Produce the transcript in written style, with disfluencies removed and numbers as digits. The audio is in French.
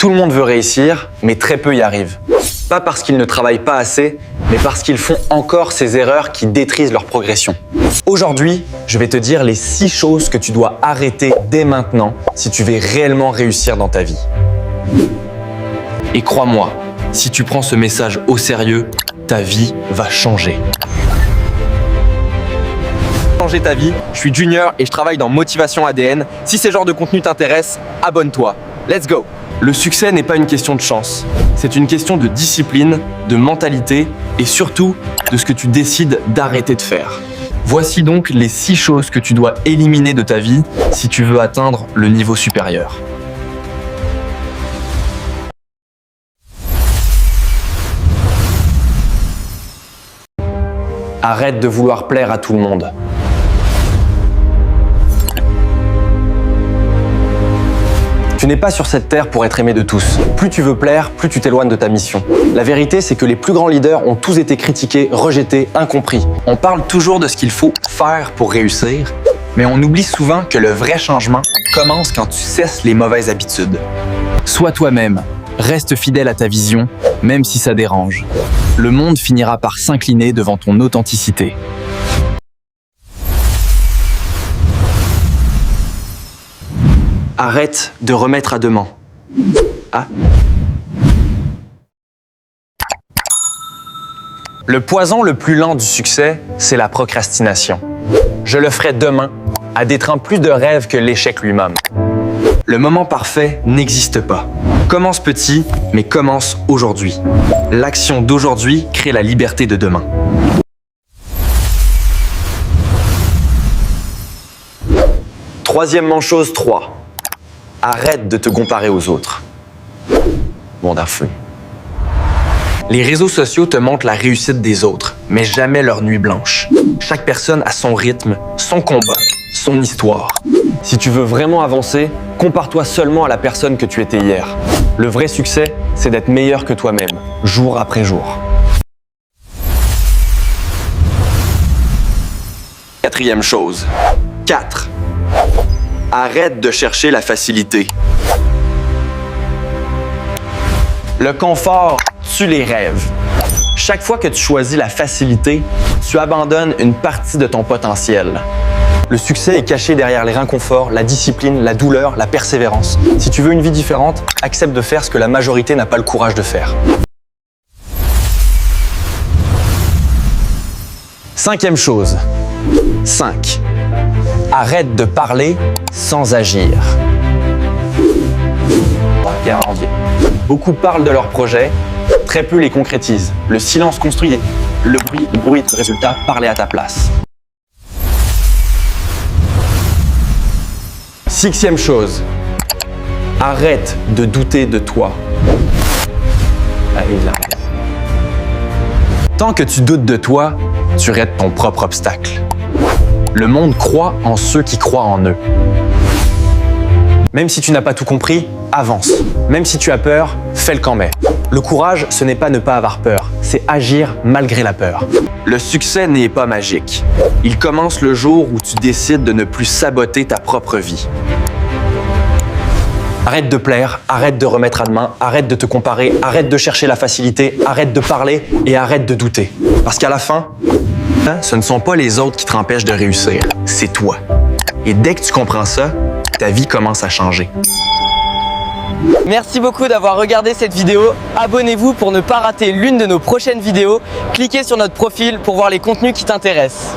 Tout le monde veut réussir, mais très peu y arrivent. Pas parce qu'ils ne travaillent pas assez, mais parce qu'ils font encore ces erreurs qui détruisent leur progression. Aujourd'hui, je vais te dire les 6 choses que tu dois arrêter dès maintenant si tu veux réellement réussir dans ta vie. Et crois-moi, si tu prends ce message au sérieux, ta vie va changer. Changer ta vie, je suis Junior et je travaille dans Motivation ADN. Si ce genre de contenu t'intéresse, abonne-toi. Let's go! Le succès n'est pas une question de chance. C'est une question de discipline, de mentalité et surtout de ce que tu décides d'arrêter de faire. Voici donc les 6 choses que tu dois éliminer de ta vie si tu veux atteindre le niveau supérieur. Arrête de vouloir plaire à tout le monde. Tu n'es pas sur cette terre pour être aimé de tous. Plus tu veux plaire, plus tu t'éloignes de ta mission. La vérité, c'est que les plus grands leaders ont tous été critiqués, rejetés, incompris. On parle toujours de ce qu'il faut faire pour réussir, mais on oublie souvent que le vrai changement commence quand tu cesses les mauvaises habitudes. Sois toi-même, reste fidèle à ta vision, même si ça dérange. Le monde finira par s'incliner devant ton authenticité. Arrête de remettre à demain. Ah. Le poison le plus lent du succès, c'est la procrastination. Je le ferai demain, à détruire plus de rêves que l'échec lui-même. Le moment parfait n'existe pas. Commence petit, mais commence aujourd'hui. L'action d'aujourd'hui crée la liberté de demain. Troisièmement chose 3. Arrête de te comparer aux autres. Bon d'affaire. Les réseaux sociaux te montrent la réussite des autres, mais jamais leur nuit blanche. Chaque personne a son rythme, son combat, son histoire. Si tu veux vraiment avancer, compare-toi seulement à la personne que tu étais hier. Le vrai succès, c'est d'être meilleur que toi-même, jour après jour. Quatrième chose. 4. Arrête de chercher la facilité. Le confort tue les rêves. Chaque fois que tu choisis la facilité, tu abandonnes une partie de ton potentiel. Le succès est caché derrière les inconforts, la discipline, la douleur, la persévérance. Si tu veux une vie différente, accepte de faire ce que la majorité n'a pas le courage de faire. 5e chose. 5. Arrête de parler sans agir. Beaucoup parlent de leurs projets, très peu les concrétisent. Le silence construit le bruit, le résultat, parler à ta place. 6e chose. Arrête de douter de toi. Tant que tu doutes de toi, tu restes ton propre obstacle. Le monde croit en ceux qui croient en eux. Même si tu n'as pas tout compris, avance. Même si tu as peur, fais-le quand même. Le courage, ce n'est pas ne pas avoir peur, c'est agir malgré la peur. Le succès n'est pas magique. Il commence le jour où tu décides de ne plus saboter ta propre vie. Arrête de plaire, arrête de remettre à demain, arrête de te comparer, arrête de chercher la facilité, arrête de parler et arrête de douter. Parce qu'à la fin, ce ne sont pas les autres qui t'empêchent de réussir, c'est toi. Et dès que tu comprends ça, ta vie commence à changer. Merci beaucoup d'avoir regardé cette vidéo. Abonnez-vous pour ne pas rater l'une de nos prochaines vidéos. Cliquez sur notre profil pour voir les contenus qui t'intéressent.